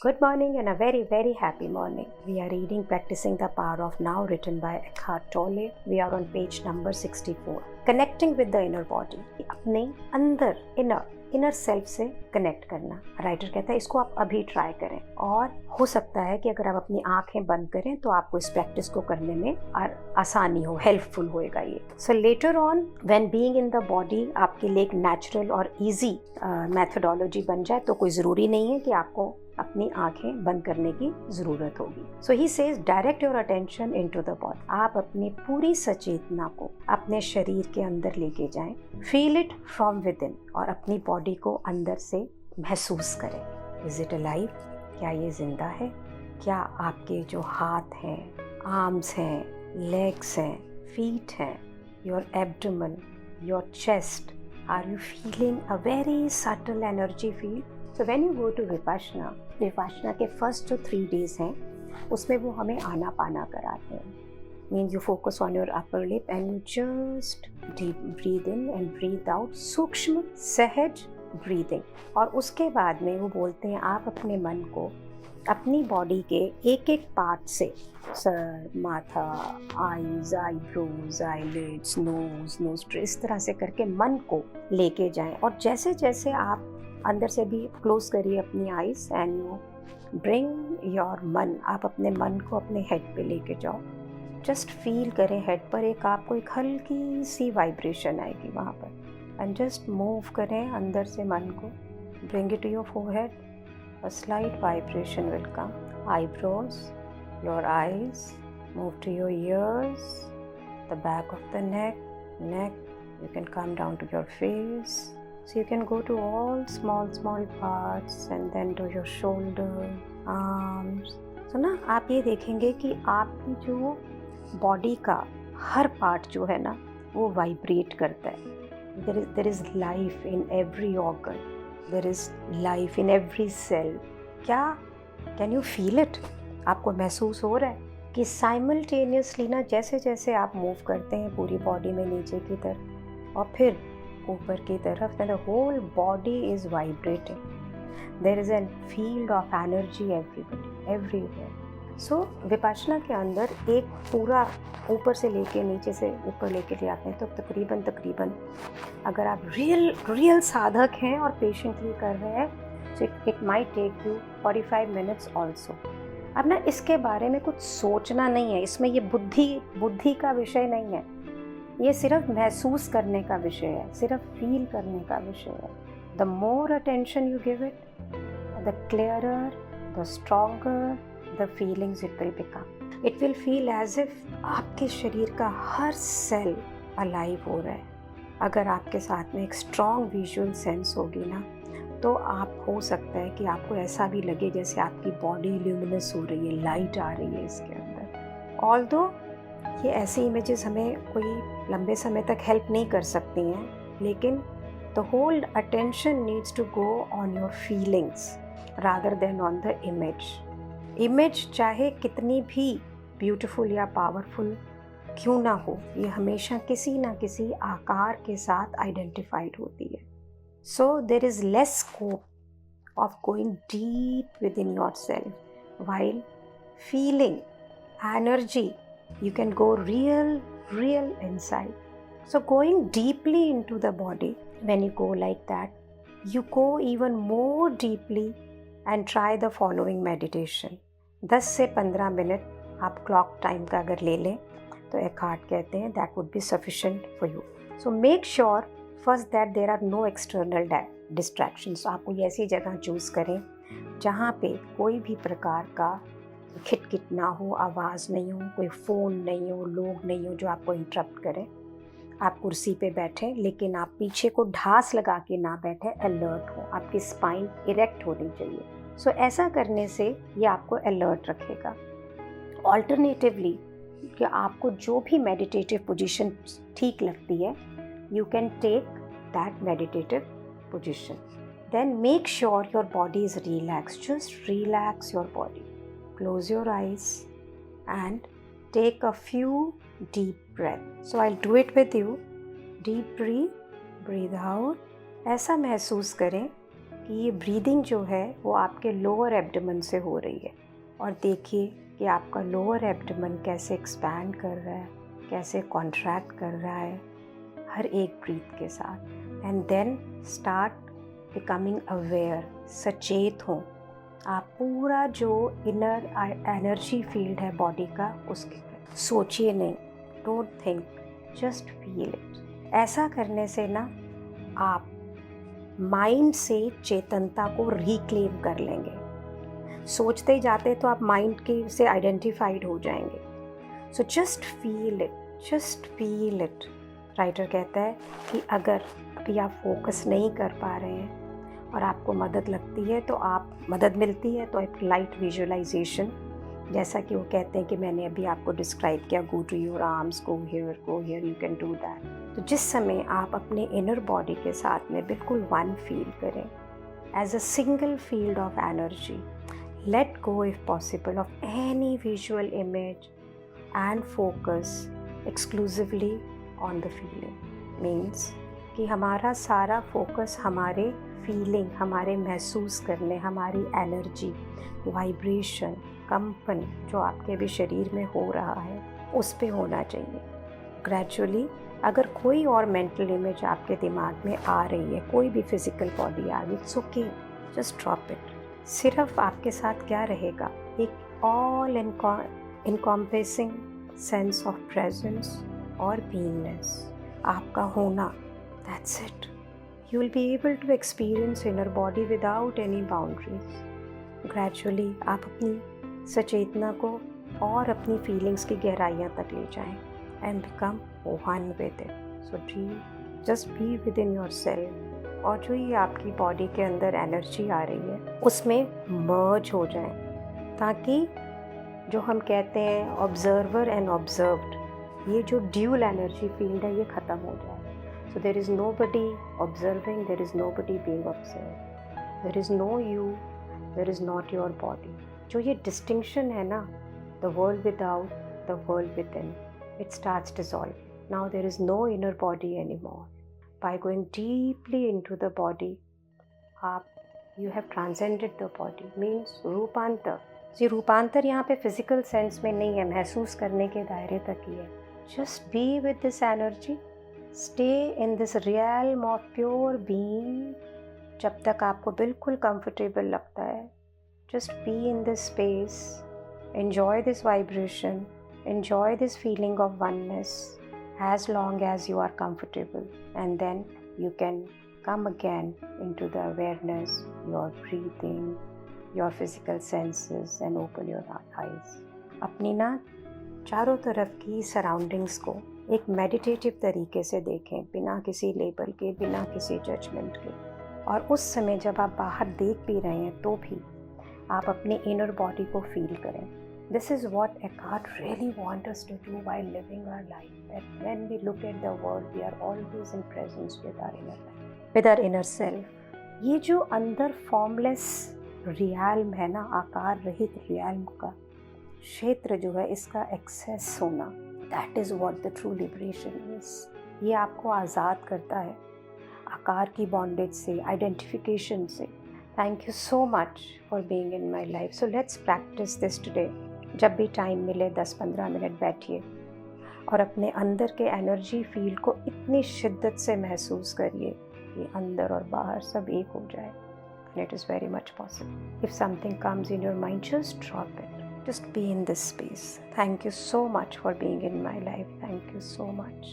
Good morning and a very, very happy morning. We are reading Practicing the Power of Now, written by Eckhart Tolle. We are on page number 64. Connecting with the inner body. अपने अंदर inner self से connect करना. Writer कहता है इसको आप अभी try करें और हो सकता है कि अगर आप अपनी आंखें बंद करें तो आपको इस प्रैक्टिस को करने में आसानी हो, हेल्पफुल होएगा ये. So later on when being in the body आपके लिए एक नेचुरल और इजी मेथोडोलॉजी बन जाए तो कोई ज़रूरी नहीं है कि आपको अपनी आंखें बंद करने की ज़रूरत होगी. So he says direct your attention into the body. आप अपनी पूरी सचेतना को अपने शरीर के अंदर लेके जाएं. Feel it from with in और अपनी बॉडी को अंदर से महसूस करें. Is it alive? क्या ये जिंदा है? क्या आपके जो हाथ हैं, आर्म्स हैं, लेग्स हैं, फीट हैं, your abdomen, your chest, are you feeling a very subtle energy feel? So when you go to Vipassana के फर्स्ट जो 3 days हैं उसमें वो हमें आना पाना कराते हैं. Means you focus on your upper lip and you just deep breathe in and breathe out. सूक्ष्म सहज ब्रीदिंग. और उसके बाद में वो बोलते हैं आप अपने मन को अपनी बॉडी के एक एक पार्ट से, सर, माथा, आईज, आईब्रोज, आईलिड्स, नोज, इस तरह से करके मन को लेके जाएं. और जैसे जैसे आप अंदर से भी क्लोज करिए अपनी eyes and you bring your मन. आप अपने मन को अपने हेड पे लेके जाओ. जस्ट फील करें हेड पर आपको एक हल्की सी वाइब्रेशन आएगी वहाँ पर. एंड जस्ट मूव करें अंदर से मन को. Bring it to your forehead. A slight vibration will come. Eyebrows, your eyes, move to your ears, the back of the neck. You can come down to your face. So you can go to all small parts and then to your shoulder, arms. So ना आप ये देखेंगे कि आपकी जो body का हर part जो है ना वो वाइब्रेट करता है. there is life in every organ. there is life in every cell. क्या can you feel it? आपको महसूस हो रहा है कि साइमल्टेनियसली ना जैसे जैसे आप मूव करते हैं पूरी बॉडी में नीचे की तरफ और फिर ऊपर की तरफ, the whole body is vibrating. There is a field of energy everywhere. So vipassana के अंदर एक पूरा ऊपर से लेके नीचे से ऊपर लेके ले आते हैं तो तकरीबन अगर आप रियल साधक हैं और पेशेंटली कर रहे हैं so it might take you 45 minutes also. अब ना इसके बारे में कुछ सोचना नहीं है. इसमें ये बुद्धि का विषय नहीं है. ये सिर्फ महसूस करने का विषय है, सिर्फ फील करने का विषय है. The more attention you give it, the clearer, the stronger the feelings it will become. It will feel as if आपके शरीर का हर सेल अलाइव हो रहा है. अगर आपके साथ में एक स्ट्रॉन्ग विजुअल सेंस होगी ना तो आप हो सकता है कि आपको ऐसा भी लगे जैसे आपकी बॉडी ल्यूमिनस हो रही है, लाइट आ रही है इसके अंदर. ऑल्दो ये ऐसी इमेजेस हमें कोई लंबे समय तक हेल्प नहीं कर सकती हैं, लेकिन the whole attention needs to go on your feelings rather than on the image चाहे कितनी भी ब्यूटीफुल या पावरफुल क्यों ना हो, ये हमेशा किसी ना किसी आकार के साथ आइडेंटिफाइड होती है. So there is less scope of going deep within your self while feeling energy. You can go real inside. So going deeply into the body, when you go like that, you go even more deeply and try the following meditation. 10 से 15 minute आप clock time का अगर ले लें तो Eckhart कहते हैं that would be sufficient for you. So make sure first that there are no external distractions. आपको ये ऐसी जगह चूज़ करें जहाँ पे कोई भी प्रकार का खिटखिट ना हो, आवाज़ नहीं हो, कोई फ़ोन नहीं हो, लोग नहीं हो जो आपको इंटरप्ट करें. आप कुर्सी पे बैठें लेकिन आप पीछे को ढास लगा के ना बैठे, अलर्ट हो. आपकी स्पाइन इरेक्ट होनी चाहिए. सो ऐसा करने से ये आपको अलर्ट रखेगा. ऑल्टरनेटिवली कि आपको जो भी मेडिटेटिव पोजीशन ठीक लगती है, you can take that meditative position. Then make sure your body is relax. Just relax your body. Close your eyes and take a few deep breaths. So I'll do it with you. Deep breathe out. ऐसा महसूस करें कि ये breathing जो है वो आपके lower abdomen से हो रही है, और देखिए कि आपका लोअर एब्डोमेन कैसे एक्सपैंड कर रहा है, कैसे कॉन्ट्रैक्ट कर रहा है हर एक ब्रीथ के साथ। And then start becoming aware, सचेत हो। आप पूरा जो इनर एनर्जी फील्ड है बॉडी का, उसके सोचिए नहीं, don't think, just feel it. ऐसा करने से ना आप माइंड से चेतनता को रिक्लेम कर लेंगे। सोचते ही जाते तो आप माइंड के से आइडेंटिफाइड हो जाएंगे। So just feel it, just feel it. Writer कहता है कि अगर अभी आप फोकस नहीं कर पा रहे हैं और आपको मदद मिलती है तो एक लाइट विजुअलाइजेशन, जैसा कि वो कहते हैं कि मैंने अभी आपको डिस्क्राइब किया, go to your arms, go here, you can do that. तो जिस समय आप अपने इनर बॉडी के साथ में बिल्कुल वन फील करें as a single field of energy, let go if possible of any visual image and focus exclusively on the feeling. Means कि हमारा सारा फोकस हमारे फीलिंग, हमारे महसूस करने, हमारी एनर्जी, वाइब्रेशन, कंपन जो आपके भी शरीर में हो रहा है उस पे होना चाहिए। ग्रेजुअली अगर कोई और मेंटल इमेज आपके दिमाग में आ रही है, कोई भी फिजिकल बॉडी आ रही है, it's okay, just drop it. सिर्फ आपके साथ क्या रहेगा, एक ऑल इनकॉम्पेसिंग सेंस ऑफ प्रेजेंस और बीइंगनेस, आपका होना, that's it. You will be able to experience inner body without any boundaries. Gradually आप अपनी सचेतना को और अपनी फीलिंग्स की गहराइयाँ तक ले जाएं and become one with it. So just be within yourself, और जो ये आपकी बॉडी के अंदर एनर्जी आ रही है उसमें मर्ज हो जाएं, ताकि जो हम कहते हैं ऑब्जर्वर एंड ऑब्जर्व्ड, ये जो ड्यूल एनर्जी फील्ड है ये ख़त्म हो जाए। So there is nobody observing, there is nobody being observed. There is no you, there is not your body. जो ये distinction है ना, the world without, the world within, it starts dissolving. Now there is no inner body anymore. By going deeply into the body, you have transcended the body. Means रूपांतर। ये रूपांतर यहाँ पे physical sense में नहीं है, महसूस करने के दायरे तक ही है। Just be with this energy. Stay in this realm of pure being जब तक आपको बिल्कुल comfortable लगता है। Just be in this space, enjoy this vibration, enjoy this feeling of oneness as long as you are comfortable, and then you can come again into the awareness, your breathing, your physical senses, and open your eyes. अपनी ना चारों तरफ की surroundings को एक meditative तरीके से देखें, बिना किसी लेबल के, बिना किसी जजमेंट के। और उस समय जब आप बाहर देख भी रहे हैं तो भी आप अपने इनर बॉडी को फील करें। This is what Eckhart really want us to do while living our life, that when we look at the world we are always in presence with our inner life, with our inner self. ये जो अंदर formless realm है ना, आकार रहित realm का क्षेत्र जो है, इसका एक्सेस होना, that is what the true liberation is. ये आपको आज़ाद करता है आकार की बॉन्डेज से, आइडेंटिफिकेशन से। Thank you so much for being in my life. So let's practice this today. जब भी टाइम मिले 10-15 मिनट बैठिए और अपने अंदर के एनर्जी फील्ड को इतनी शिद्दत से महसूस करिए कि अंदर और बाहर सब एक हो जाए। And it is very much possible. If something comes in your mind, just drop it. Just be in this space. Thank you so much for being in my life. Thank you so much.